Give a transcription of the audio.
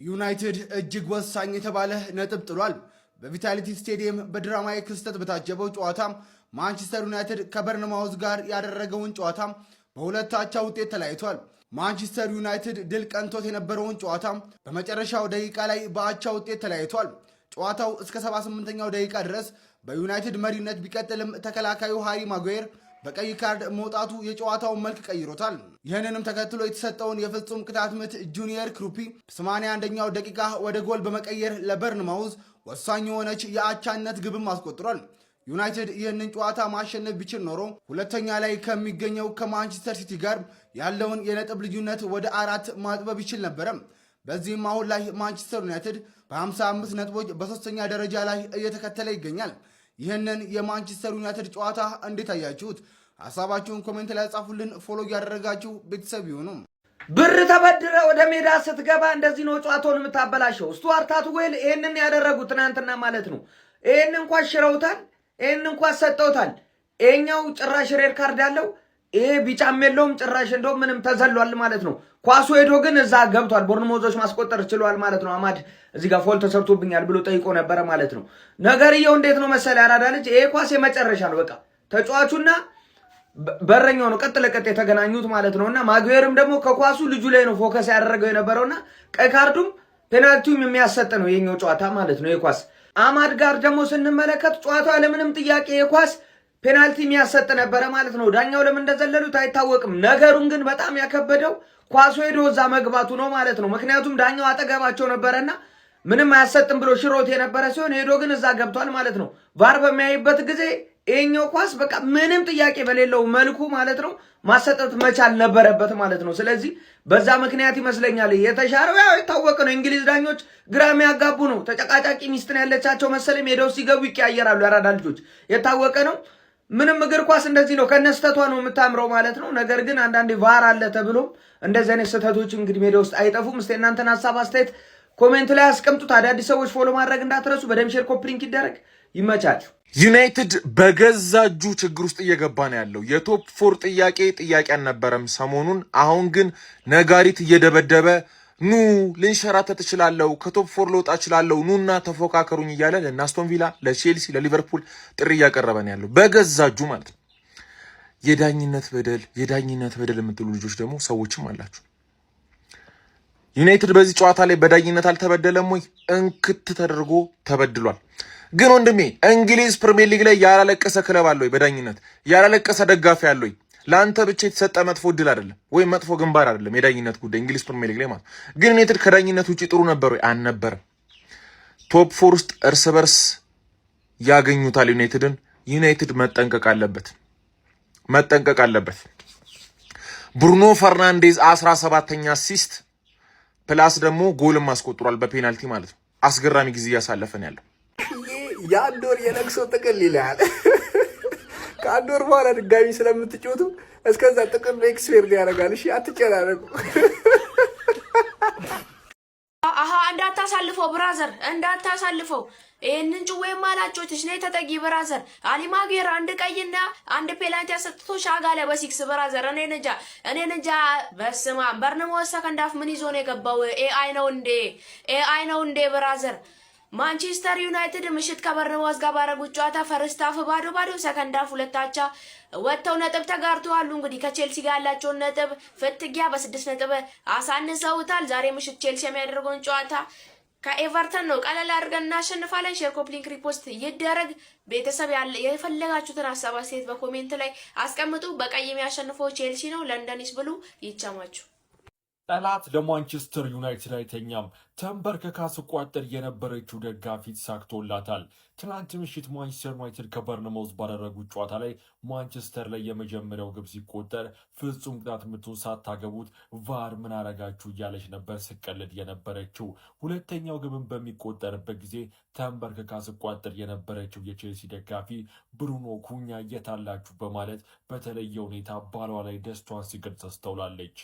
ዩናይትድ እጅግ ወሳኝ የተባለ ነጥብ ጥሏል። በቪታሊቲ ስቴዲየም በድራማዊ ክስተት በታጀበው ጨዋታ ማንቸስተር ዩናይትድ ከበርንማውዝ ጋር ያደረገውን ጨዋታ በሁለት አቻ ውጤት ተለያይቷል። ማንቸስተር ዩናይትድ ድል ቀንቶት የነበረውን ጨዋታ በመጨረሻው ደቂቃ ላይ በአቻ ውጤት ተለያይቷል። ጨዋታው እስከ 78ኛው ደቂቃ ድረስ በዩናይትድ መሪነት ቢቀጥልም ተከላካዩ ሃሪ ማጓየር በቀይ ካርድ መውጣቱ የጨዋታውን መልክ ቀይሮታል። ይህንንም ተከትሎ የተሰጠውን የፍጹም ቅጣት ምት ጁኒየር ክሩፒ 81ኛው ደቂቃ ወደ ጎል በመቀየር ለበርንማውዝ ወሳኝ የሆነች የአቻነት ግብም አስቆጥሯል። ዩናይትድ ይህንን ጨዋታ ማሸነፍ ቢችል ኖሮ ሁለተኛ ላይ ከሚገኘው ከማንቸስተር ሲቲ ጋር ያለውን የነጥብ ልዩነት ወደ 4 ማጥበብ ይችል ነበረ። በዚህም አሁን ላይ ማንቸስተር ዩናይትድ በ55 ነጥቦች በሶስተኛ ደረጃ ላይ እየተከተለ ይገኛል። ይህንን የማንቸስተር ዩናይትድ ጨዋታ እንዴት አያችሁት? ሐሳባችሁን ኮሜንት ላይ ጻፉልን። ፎሎ ያደረጋችሁ ቤተሰብ ይሁኑ። ብር ተበድረ ወደ ሜዳ ስትገባ እንደዚህ ነው ጨዋታውን የምታበላሸው። ስቱዋርት አትዌል ይሄንን ያደረጉት ትናንትና ማለት ነው። ይሄን እንኳን ሽረውታል፣ ይሄን እንኳን ሰጠውታል። ይሄኛው ጭራሽ ሬድ ካርድ አለው፣ ይሄ ቢጫም የለውም ጭራሽ እንደውም ምንም ተዘሏል ማለት ነው። ኳሱ ሄዶ ግን እዛ ገብቷል። ቦርንሞዞች ማስቆጠር ችሏል ማለት ነው። አማድ እዚህ ጋር ፎል ተሰርቶብኛል ብሎ ጠይቆ ነበረ ማለት ነው። ነገርየው እንዴት ነው መሰለ ያራዳ ልጅ፣ ይሄ ኳስ የመጨረሻ ነው። በቃ ተጫዋቹና በረኛው ነው ቀጥ ለቀጥ የተገናኙት ማለት ነውና ማጉዌርም ደግሞ ከኳሱ ልጁ ላይ ነው ፎከስ ያደረገው የነበረውና ቀይ ካርዱም ፔናልቲውም የሚያሰጥ ነው የኛው ጨዋታ ማለት ነው። የኳስ አማድ ጋር ደግሞ ስንመለከት ጨዋታው ለምንም ጥያቄ የኳስ ፔናልቲ የሚያሰጥ ነበረ ማለት ነው። ዳኛው ለምን እንደዘለሉት አይታወቅም። ነገሩን ግን በጣም ያከበደው ኳሱ ሄዶ እዛ መግባቱ ነው ማለት ነው። ምክንያቱም ዳኛው አጠገባቸው ነበረና ምንም አያሰጥም ብሎ ሽሮት የነበረ ሲሆን ሄዶ ግን እዛ ገብቷል ማለት ነው። ቫር በሚያይበት ጊዜ ይሄኛው ኳስ በቃ ምንም ጥያቄ በሌለው መልኩ ማለት ነው ማሰጠት መቻል ነበረበት ማለት ነው። ስለዚህ በዛ ምክንያት ይመስለኛል የተሻረው። ያው የታወቀ ነው እንግሊዝ ዳኞች ግራም ያጋቡ ነው። ተጨቃጫቂ ሚስትን ያለቻቸው መሰለኝ ሄደው ሲገቡ ይቀያየራሉ። ያራዳ ልጆች የታወቀ ነው። ምንም እግር ኳስ እንደዚህ ነው፣ ከነስተቷ ነው የምታምረው ማለት ነው። ነገር ግን አንዳንዴ ቫር አለ ተብሎ እንደዚህ አይነት ስህተቶች እንግዲህ ሜዳ ውስጥ አይጠፉም። እስቲ እናንተን ሀሳብ አስተያየት ኮሜንት ላይ አስቀምጡት። አዳዲስ ሰዎች ፎሎ ማድረግ እንዳትረሱ። በደም ሼር ኮፒ ሊንክ ይደረግ። ይመቻችሁ። ዩናይትድ በገዛ እጁ ችግር ውስጥ እየገባ ነው ያለው። የቶፕ 4 ጥያቄ አልነበረም ሰሞኑን። አሁን ግን ነጋሪት እየደበደበ ኑ ልንሸራተት እችላለሁ፣ ከቶፕ 4 ልወጣ እችላለሁ፣ ኑና ተፎካከሩኝ እያለ ለአስቶን ቪላ፣ ለቼልሲ፣ ለሊቨርፑል ጥሪ እያቀረበ ነው ያለው በገዛ እጁ ማለት ነው። የዳኝነት በደል የምትሉ ልጆች ደግሞ ሰዎችም አላችሁ። ዩናይትድ በዚህ ጨዋታ ላይ በዳኝነት አልተበደለም ወይ? እንክት ተደርጎ ተበድሏል። ግን ወንድሜ እንግሊዝ ፕሪሚየር ሊግ ላይ ያላለቀሰ ክለብ አለ ወይ? በዳኝነት ያላለቀሰ ደጋፊ አለ ወይ? ለአንተ ብቻ የተሰጠ መጥፎ ድል አይደለም ወይም መጥፎ ግንባር አይደለም የዳኝነት ጉዳይ እንግሊዝ ፕሪሚየር ሊግ ላይ ማለት። ግን ዩናይትድ ከዳኝነት ውጪ ጥሩ ነበር ወይ? አልነበረም። ቶፕ 4 ውስጥ እርስ በርስ ያገኙታል ዩናይትድን። ዩናይትድ መጠንቀቅ አለበት። ብሩኖ ፈርናንዴዝ 17ኛ አሲስት ፕላስ ደግሞ ጎልም አስቆጥሯል በፔናልቲ ማለት ነው። አስገራሚ ጊዜ እያሳለፈን ያለው የአንድ ወር የለቅሶ ጥቅል ይላል። ከአንድ ወር በኋላ ድጋሚ ስለምትጫወቱ እስከዛ ጥቅል ኤክስፔር ያደርጋል። እሺ አትጨናነቁ። እንዳታሳልፈው ብራዘር፣ እንዳታሳልፈው። ይሄንን ጭዌም አላጮትሽ ነይ ተጠጊ ብራዘር። አሊ ማጉዌር አንድ ቀይና አንድ ፔናልቲ አሰጥቶ ሻጋለ በሲክስ ብራዘር። እኔ ነጃ በስማ በርንማውዝ ሰከንዳፍ ምን ይዞ ነው የገባው? ኤአይ ነው እንዴ ብራዘር? ማንቸስተር ዩናይትድ ምሽት ከበርንማውዝ ጋር ባረጉት ጨዋታ ፈርስት ሃፍ ባዶ፣ ሰከንድ ሃፍ 2 አቻ ወጥተው ነጥብ ተጋርተዋል። እንግዲህ ከቼልሲ ጋር ያላቸውን ነጥብ ፍትጊያ በ6 ነጥብ አሳንሰውታል። ዛሬ ምሽት ቼልሲ የሚያደርገውን ጨዋታ ከኤቨርተን ነው። ቀለል አድርገን እናሸንፋለን። ሼር ኮፒ ሊንክ ሪፖስት ይደረግ። ቤተሰብ የፈለጋችሁትን ሀሳብ አስተያየት በኮሜንት ላይ አስቀምጡ። በቀይ የሚያሸንፈው ቼልሲ ነው። ለንደንስ ብሉ። ይቻማችሁ። ጠላት ለማንቸስተር ዩናይትድ አይተኛም። ተንበርክካ ስትቋጠር የነበረችው ደጋፊ ተሳክቶላታል። ትናንት ምሽት ማንቸስተር ዩናይትድ ከበርንማውዝ ባደረጉት ጨዋታ ላይ ማንቸስተር ላይ የመጀመሪያው ግብ ሲቆጠር ፍጹም ቅጣት ምቱን ሳታገቡት ቫር ምን አረጋችሁ እያለች ነበር ስቀልድ የነበረችው። ሁለተኛው ግብን በሚቆጠርበት ጊዜ ተንበርክካ ስትቋጠር የነበረችው የቼልሲ ደጋፊ ብሩኖ ኩኛ የታላችሁ በማለት በተለየ ሁኔታ ባሏ ላይ ደስቷን ሲገልጽ ተስተውላለች።